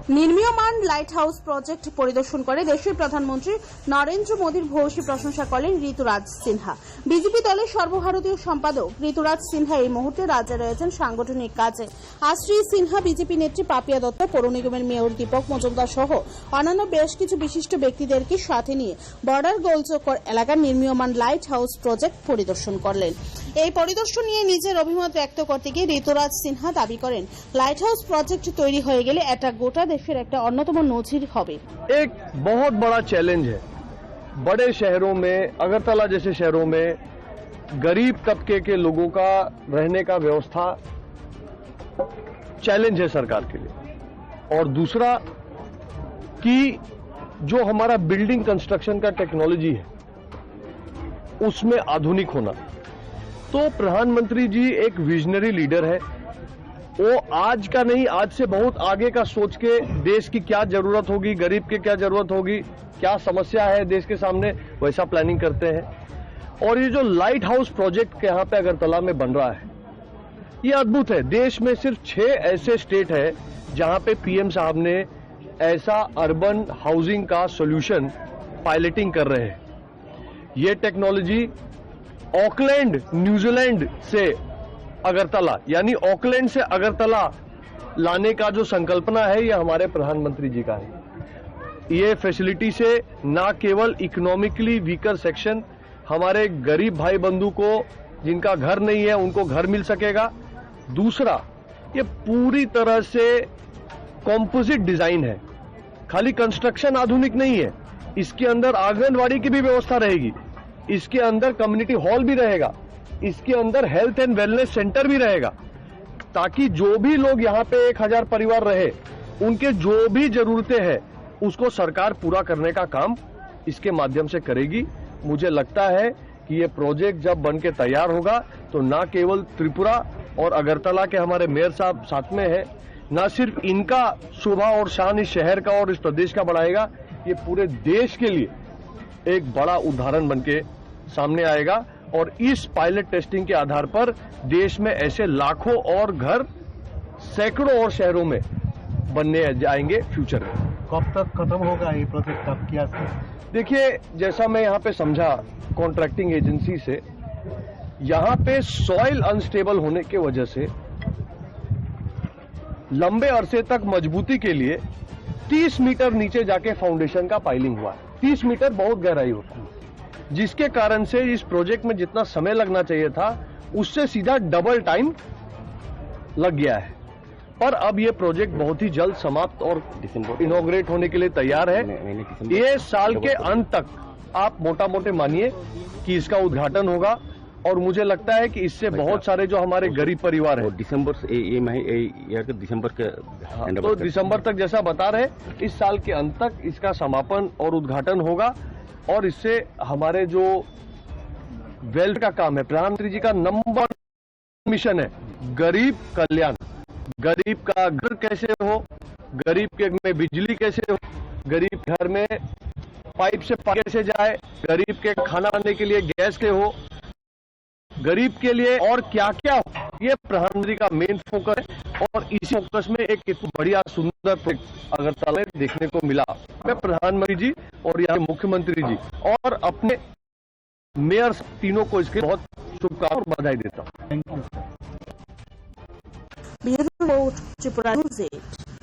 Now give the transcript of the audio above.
নির্মীয়মান light house project পরিদর্শন করে দেশের প্রধানমন্ত্রী নরেন্দ্র মোদীর ভূয়সী প্রশংসা করলেন ঋতুরাজ সিনহা। বিজেপি দলের সর্বভারতীয় সম্পাদক ঋতুরাজ সিনহা এই মুহূর্তে রাজ্যে রয়েছেন সাংগঠনিক কাজে। আজ শ্রী সিনহা বিজেপি নেত্রী পাপিয়া দত্ত, পৌর নিগমের মেয়র দীপক মজুমদার সহ অন্যান্য বেশ কিছু বিশিষ্ট ব্যক্তিদেরকে সাথে নিয়ে বর্ডার গোলচক্কর এলাকার নির্মীয়মান লাইট হাউস প্রজেক্ট পরিদর্শন করলেন। এই পরিদর্শন নিয়ে নিজের অভিমত ব্যক্ত করতে গিয়ে ঋতুরাজ সিনহা দাবি করেন, লাইট হাউস প্রজেক্ট তৈরি হয়ে গেলে এটা গোটা देशेर एक अन्यतम नजिर होबे। एक बहुत बड़ा चैलेंज है। बड़े शहरों में, अगरतला जैसे शहरों में गरीब तबके के लोगों का रहने का व्यवस्था चैलेंज है सरकार के लिए। और दूसरा कि जो हमारा बिल्डिंग कंस्ट्रक्शन का टेक्नोलॉजी है उसमें आधुनिक होना। तो प्रधानमंत्री जी एक विजनरी लीडर है। वो आज का नहीं, आज से बहुत आगे का सोच के देश की क्या जरूरत होगी, गरीब की क्या जरूरत होगी, क्या समस्या है देश के सामने, वैसा प्लानिंग करते हैं। और ये जो लाइट हाउस प्रोजेक्ट के यहाँ पे अगरतला में बन रहा है, ये अद्भुत है। देश में सिर्फ 6 ऐसे स्टेट है जहां पे पीएम साहब ने ऐसा अर्बन हाउसिंग का सोल्यूशन पायलटिंग कर रहे हैं। ये टेक्नोलॉजी ऑकलैंड, न्यूजीलैंड से अगरतला, यानी ऑकलैंड से अगरतला लाने का जो संकल्पना है, ये हमारे प्रधानमंत्री जी का है। ये फैसिलिटी से ना केवल इकोनॉमिकली वीकर सेक्शन, हमारे गरीब भाई बंधु को जिनका घर नहीं है उनको घर मिल सकेगा। दूसरा, ये पूरी तरह से कॉम्पोजिट डिजाइन है। खाली कंस्ट्रक्शन आधुनिक नहीं है, इसके अंदर आंगनवाड़ी की भी व्यवस्था रहेगी, इसके अंदर कम्युनिटी हॉल भी रहेगा, इसके अंदर हेल्थ एंड वेलनेस सेंटर भी रहेगा, ताकि जो भी लोग यहाँ पे 1000 परिवार रहे, उनके जो भी जरूरतें हैं उसको सरकार पूरा करने का काम इसके माध्यम से करेगी। मुझे लगता है कि ये प्रोजेक्ट जब बन के तैयार होगा तो ना केवल त्रिपुरा और अगरतला के हमारे मेयर साहब साथ में है, ना सिर्फ इनका शोभा और शान इस शहर का और इस प्रदेश का बढ़ाएगा, ये पूरे देश के लिए एक बड़ा उदाहरण बन के सामने आएगा। और इस पायलट टेस्टिंग के आधार पर देश में ऐसे लाखों और घर, सैकड़ों और शहरों में बनने जाएंगे फ्यूचर में। कब तक खत्म होगा ये प्रोजेक्ट? कब किया? देखिए, जैसा मैं यहाँ पे समझा कॉन्ट्रैक्टिंग एजेंसी से, यहाँ पे सॉइल अनस्टेबल होने की वजह से लंबे अरसे तक मजबूती के लिए 30 मीटर नीचे जाके फाउंडेशन का पाइलिंग हुआ है। 30 मीटर बहुत गहराई होता है, जिसके कारण से इस प्रोजेक्ट में जितना समय लगना चाहिए था उससे सीधा डबल टाइम लग गया है। पर अब ये प्रोजेक्ट बहुत ही जल्द समाप्त और इनॉग्रेट होने के लिए तैयार है। ये साल के अंत तक आप मोटा मोटे मानिए कि इसका उद्घाटन होगा। और मुझे लगता है कि इससे बहुत सारे जो हमारे गरीब परिवार हैं, दिसंबर दिसंबर के तो दिसंबर तक जैसा बता रहे, इस साल के अंत तक इसका समापन और उद्घाटन होगा। और इससे हमारे जो वेल्थ का काम है, प्रधानमंत्री जी का नंबर मिशन है गरीब कल्याण। गरीब का घर कैसे हो, गरीब के में बिजली कैसे हो, गरीब घर में पाइप से पानी कैसे जाए, गरीब के खाना खाने के लिए गैस के हो, गरीब के लिए और क्या क्या हो, ये प्रधानमंत्री का मेन फोकस है। और इसी फोकस में एक इतना बढ़िया सुंदर प्रोजेक्ट अगरतला में देखने को मिला। मैं प्रधानमंत्री जी और यहाँ मुख्यमंत्री जी और अपने मेयर तीनों को इसके बहुत शुभकामनाएं और बधाई देता हूँ। Bureau report, Tripura news 8।